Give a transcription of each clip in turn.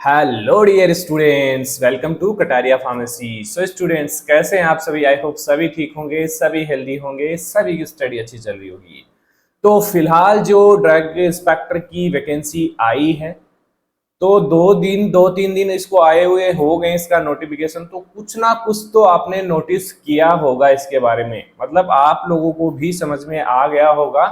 Hello dear students, welcome to Kataria pharmacy. So students, कैसे हैं आप सभी? आई होप सभी ठीक होंगे, सभी हेल्दी होंगे, सभी की स्टडी अच्छी चल रही होगी। तो फिलहाल जो ड्रग इंस्पेक्टर की वैकेंसी आई है, तो दो तीन दिन इसको आए हुए हो गए इसका नोटिफिकेशन। तो कुछ ना कुछ तो आपने नोटिस किया होगा इसके बारे में, मतलब आप लोगों को भी समझ में आ गया होगा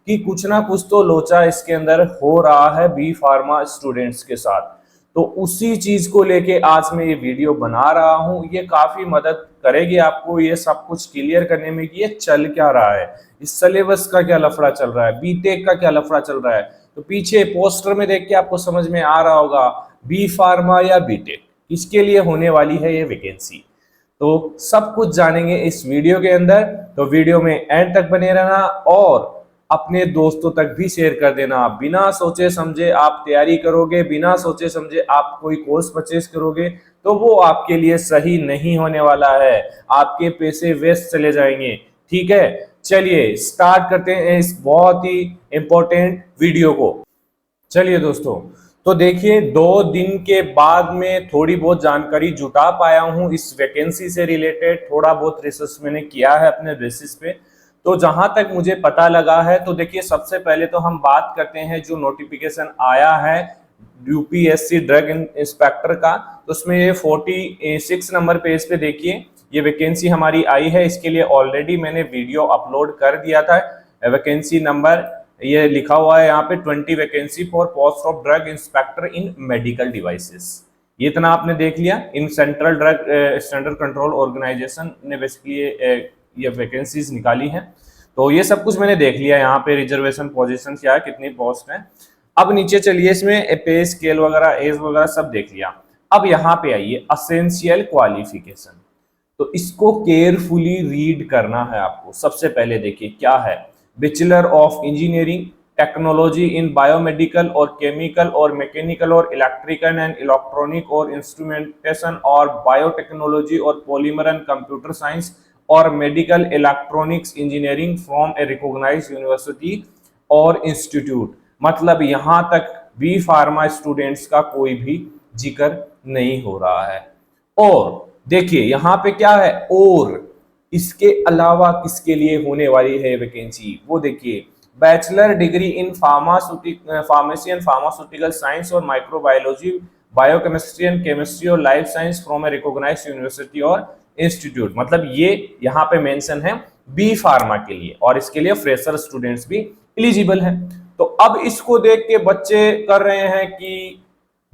कि कुछ ना कुछ तो लोचा इसके अंदर हो रहा है बी फार्मा स्टूडेंट्स के साथ। तो उसी चीज को लेके आज मैं ये वीडियो बना रहा हूँ। ये काफी मदद करेगी आपको ये सब कुछ क्लियर करने में कि ये चल क्या रहा है, इस सिलेबस का क्या लफड़ा चल रहा है, बीटेक का क्या लफड़ा चल रहा है। तो पीछे पोस्टर में देख के आपको समझ में आ रहा होगा बी फार्मा या बीटेक इसके लिए होने वाली है ये वैकेंसी। तो सब कुछ जानेंगे इस वीडियो के अंदर। तो वीडियो में एंड तक बने रहना और अपने दोस्तों तक भी शेयर कर देना। बिना सोचे समझे आप तैयारी करोगे, बिना सोचे समझे आप कोई कोर्स परचेज करोगे तो वो आपके लिए सही नहीं होने वाला है, आपके पैसे वेस्ट चले जाएंगे। ठीक है, चलिए स्टार्ट करते हैं इस बहुत ही इंपॉर्टेंट वीडियो को। चलिए दोस्तों, तो देखिए 2 दिन के बाद में थोड़ी बहुत जानकारी जुटा पाया हूं इस वैकेंसी से रिलेटेड। थोड़ा बहुत रिसर्च मैंने किया है अपने बेसिस पे। तो जहां तक मुझे पता लगा है, तो देखिए सबसे पहले तो हम बात करते हैं जो नोटिफिकेशन आया है यूपीएससी ड्रग इंस्पेक्टर का। तो उसमें ये 46 नंबर पेज पे देखिए ये वैकेंसी हमारी आई है। इसके लिए ऑलरेडी मैंने वीडियो अपलोड कर दिया था। वैकेंसी नंबर ये लिखा हुआ है यहाँ पे 20 vacancy for post of drug inspector in medical devices. ये इतना आपने देख लिया। In central drug standard control organisation ने बेसिकली ये वैकेंसीज निकाली हैं। तो ये सब कुछ मैंने देख लिया। यहाँ पे रिजर्वेशन पोजीशन क्या है, कितनी पोस्ट है। अब नीचे चलिए, इसमें पे स्केल वगैरह एज वगैरह सब देख लिया। अब यहाँ पे आइए असेंशियल क्वालिफिकेशन। तो इसको केयरफुली रीड करना है आपको। सबसे पहले देखिए क्या है, bachelor of engineering technology in biomedical और केमिकल और मैकेनिकल और इलेक्ट्रिकल एंड इलेक्ट्रॉनिक और इंस्ट्रूमेंटेशन और बायोटेक्नोलॉजी और पॉलीमर एंड कंप्यूटर साइंस और medical electronics engineering from a recognised university और इंस्टीट्यूट। मतलब यहां तक बी फार्मा स्टूडेंट्स का कोई भी जिक्र नहीं हो रहा है। और देखिए यहाँ पे क्या है, और इसके अलावा किसके लिए होने वाली है वैकेंसी वो देखिए। Bachelor degree in pharmacy and pharmaceutical science और माइक्रोबायोलॉजी, बायोकेमिस्ट्री एंड केमिस्ट्री और life science from a recognised university और इंस्टीट्यूट। मतलब ये यहाँ पे मेंशन है बी फार्मा के लिए, और इसके लिए फ्रेशर स्टूडेंट्स भी एलिजिबल हैं। तो अब इसको देख के बच्चे कर रहे हैं कि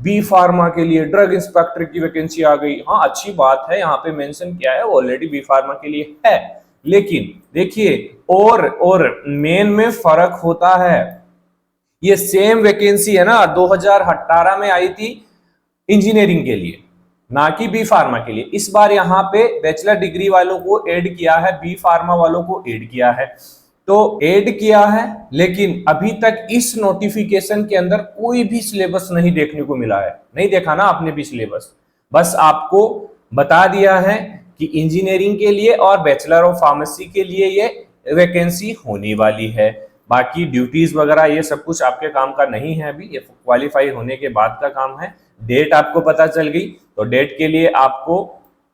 बी फार्मा के लिए ड्रग इंस्पेक्टर की वैकेंसी आ गई। हाँ, अच्छी बात है, यहाँ पे मेंशन किया है ऑलरेडी बी फार्मा के लिए है। लेकिन देखिए और मेन में फर्क होता है। ये सेम वैकेंसी है ना 2018 में आई थी इंजीनियरिंग के लिए, ना कि बी फार्मा के लिए। इस बार यहाँ पे बैचलर डिग्री वालों को ऐड किया है, बी फार्मा वालों को ऐड किया है। तो ऐड किया है, लेकिन अभी तक इस नोटिफिकेशन के अंदर कोई भी सिलेबस नहीं देखने को मिला है। नहीं देखा ना आपने भी सिलेबस, बस आपको बता दिया है कि इंजीनियरिंग के लिए और बैचलर ऑफ फार्मेसी के लिए ये वैकेंसी होने वाली है। बाकी ड्यूटीज वगैरह ये सब कुछ आपके काम का नहीं है, अभी ये क्वालिफाई होने के बाद का काम है। डेट आपको पता चल गई, तो डेट के लिए आपको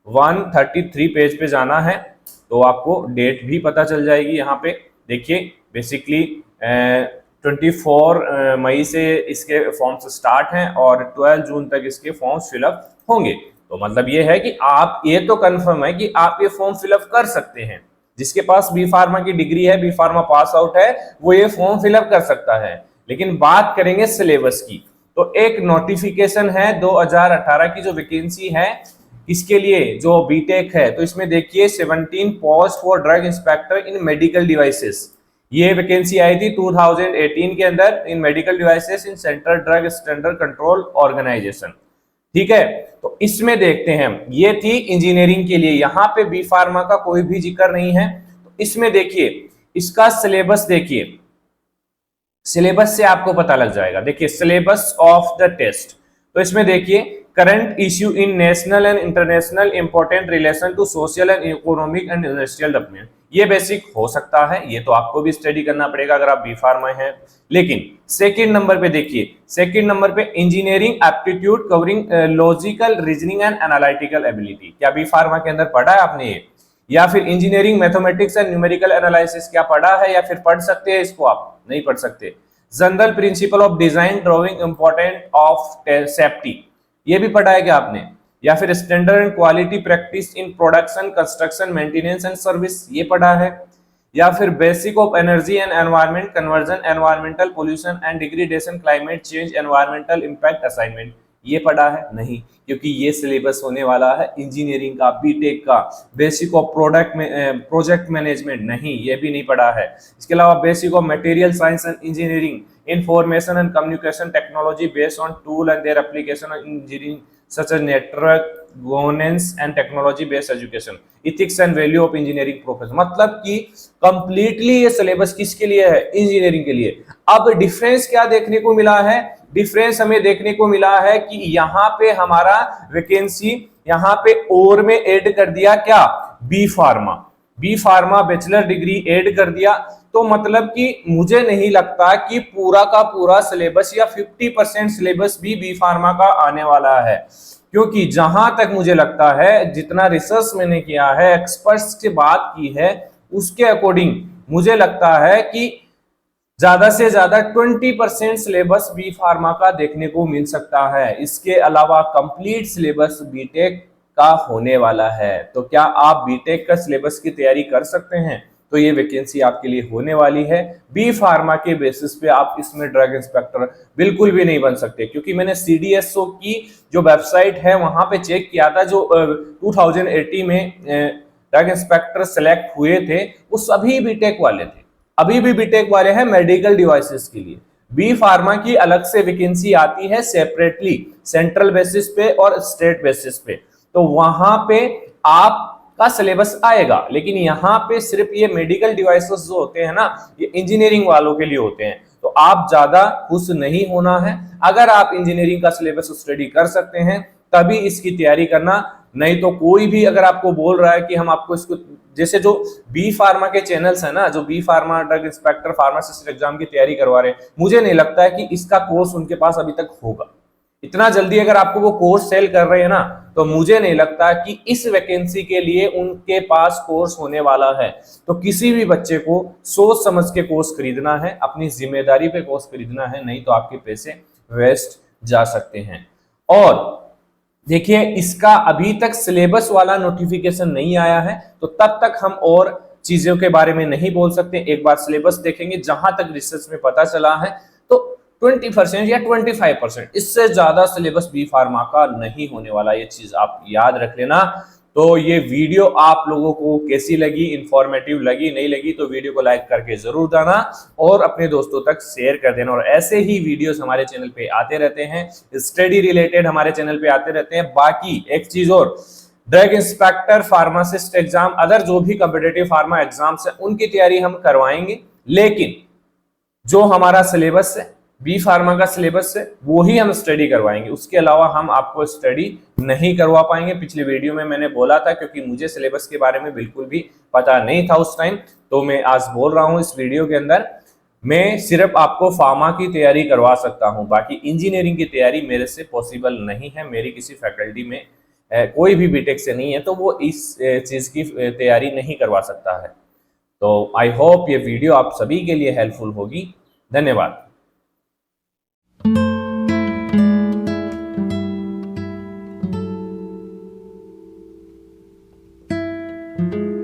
133 पेज पे जाना है, तो आपको डेट भी पता चल जाएगी। यहाँ पे देखिए बेसिकली 24 मई से इसके फॉर्म्स स्टार्ट हैं और 12 जून तक इसके फॉर्म्स फिलअप होंगे। तो मतलब ये है कि आप ये तो कंफर्म है कि आप ये फॉर्म फिलअप कर सकते हैं। जिसके पास बी फार्मा की डिग्री है, बी फार्मा पास आउट है, वो ये फॉर्म फिलअप कर सकता है। लेकिन बात करेंगे सिलेबस की, तो एक नोटिफिकेशन है 2018 की जो वैकेंसी है इसके लिए जो बीटेक है। तो इसमें देखिए 17 post for drug inspector in medical devices. ये वैकेंसी आई थी 2018 के अंदर in medical devices in central drug standard control organisation. ठीक है, तो इसमें देखते हैं ये थी इंजीनियरिंग के लिए। यहां पे बी फार्मा का कोई भी जिक्र नहीं है। तो इसमें देखिए इसका सिलेबस देखिए, सिलेबस से आपको पता लग जाएगा। देखिए सिलेबस ऑफ द टेस्ट, तो इसमें देखिए current issue in national and international important relation to social and economic and industrial development. ये बेसिक हो सकता है, ये तो आपको भी स्टडी करना पड़ेगा अगर आप बी फार्मा हैं। लेकिन सेकंड नंबर पे देखिए, सेकंड नंबर पे engineering aptitude covering logical reasoning and analytical ability, क्या बी फार्मा के अंदर पढ़ा है आपने ये? या फिर engineering mathematics and numerical analysis क्या पढ़ा है, या फिर पढ़ सकते हैं इसको? आप नहीं पढ़ सकते। General principle of design drawing important of safety, ये भी पढ़ा है क्या आपने? या फिर standard and quality practice in production construction maintenance and service, ये पढ़ा है? या फिर basic of energy and environment conversion environmental pollution and degradation climate change environmental impact assignment, ये पढ़ा है? नहीं, क्योंकि ये सिलेबस होने वाला है इंजीनियरिंग का, बीटेक का। बेसिक ऑफ प्रोजेक्ट मैनेजमेंट नहीं, ये भी नहीं पढ़ा है। इसके अलावा basic of material science and engineering information and communication technology based on tool and their application on engineering such as network governance and technology based education ethics and value of engineering profession, मतलब कि completely ये syllabus किसके लिए है? Engineering के लिए। अब difference क्या देखने को मिला है? डिफरेंस हमें देखने को मिला है कि यहाँ पे हमारा वैकेंसी यहाँ पे और में ऐड कर दिया क्या? B pharma, B pharma bachelor degree add कर दिया। तो मतलब कि मुझे नहीं लगता कि पूरा का पूरा सिलेबस या 50% सिलेबस भी बी फार्मा का आने वाला है, क्योंकि जहां तक मुझे लगता है, जितना रिसर्च मैंने किया है, एक्सपर्ट्स से बात की है, उसके अकॉर्डिंग मुझे लगता है कि ज्यादा से ज्यादा 20% सिलेबस बी फार्मा का देखने को मिल सकता है। इसके अलावा कंप्लीट सिलेबस बीटेक का होने वाला है। तो क्या आप बीटेक का सिलेबस की तैयारी कर सकते हैं? तो ये वैकेंसी आपके लिए होने वाली है। बी फार्मा के बेसिस पे आप इसमें ड्रग इंस्पेक्टर बिल्कुल भी नहीं बन सकते, क्योंकि मैंने सीडीएसओ की जो वेबसाइट है वहां पे चेक किया था, जो 2018 में ड्रग इंस्पेक्टर सेलेक्ट हुए थे वो सभी बीटेक वाले थे, अभी भी बीटेक वाले हैं मेडिकल डिवाइसेस के लिए। बी फार्मा की अलग से वैकेंसी आती है सेपरेटली, सेंट्रल बेसिस पे और स्टेट बेसिस पे, तो वहां पे आपका सिलेबस आएगा। लेकिन यहाँ पे सिर्फ ये मेडिकल डिवाइसेस जो होते हैं ना, ये इंजीनियरिंग वालों के लिए होते हैं। तो आप ज्यादा खुश नहीं होना है। अगर आप इंजीनियरिंग का सिलेबस स्टडी कर सकते हैं तभी इसकी तैयारी करना, नहीं तो कोई भी अगर आपको बोल रहा है कि हम आपको इसको, जैसे जो बी फार्मा के चैनल्स है ना, जो B pharma drug inspector pharmacist exam की तैयारी करवा रहे हैं, मुझे नहीं लगता है कि इसका कोर्स उनके पास अभी तक होगा। इतना जल्दी अगर आपको वो कोर्स सेल कर रहे हैं ना, तो मुझे नहीं लगता कि इस वैकेंसी के लिए उनके पास कोर्स होने वाला है। तो किसी भी बच्चे को सोच समझ के कोर्स खरीदना है, अपनी जिम्मेदारी पे कोर्स खरीदना है, नहीं तो आपके पैसे वेस्ट जा सकते हैं। और देखिए, इसका अभी तक सिलेबस वाला नोटिफिकेशन नहीं आया है, तो तब तक हम और चीजों के बारे में नहीं बोल सकते। एक बार सिलेबस देखेंगे, जहां तक रिसर्च में पता चला है तो 20% या 25%, इससे ज्यादा सिलेबस बी फार्मा का नहीं होने वाला, ये चीज आप याद रख लेना। तो ये वीडियो आप लोगों को कैसी लगी, इंफॉर्मेटिव लगी, नहीं लगी, तो वीडियो को लाइक करके जरूर देना और अपने दोस्तों तक शेयर कर देना। और ऐसे ही वीडियोस हमारे चैनल पे आते रहते हैं, स्टडी रिलेटेड हमारे चैनल पे आते रहते हैं। बाकी एक चीज और, drug inspector, pharmacist exam, other जो भी कॉम्पिटिटिव फार्मा एग्जाम्स है उनकी तैयारी हम करवाएंगे, लेकिन जो हमारा सिलेबस है, बी फार्मा का सिलेबस है, वो ही हम स्टडी करवाएंगे। उसके अलावा हम आपको स्टडी नहीं करवा पाएंगे। पिछले वीडियो में मैंने बोला था, क्योंकि मुझे सिलेबस के बारे में बिल्कुल भी पता नहीं था उस टाइम, तो मैं आज बोल रहा हूं इस वीडियो के अंदर, मैं सिर्फ आपको फार्मा की तैयारी करवा सकता हूं, बाकी इंजीनियरिंग की तैयारी मेरे से पॉसिबल नहीं है। मेरी किसी फैकल्टी में कोई भी बीटेक से नहीं है, तो वो इस चीज की तैयारी नहीं करवा सकता है। तो आई होप ये वीडियो आप सभी के लिए हेल्पफुल होगी। धन्यवाद। thank you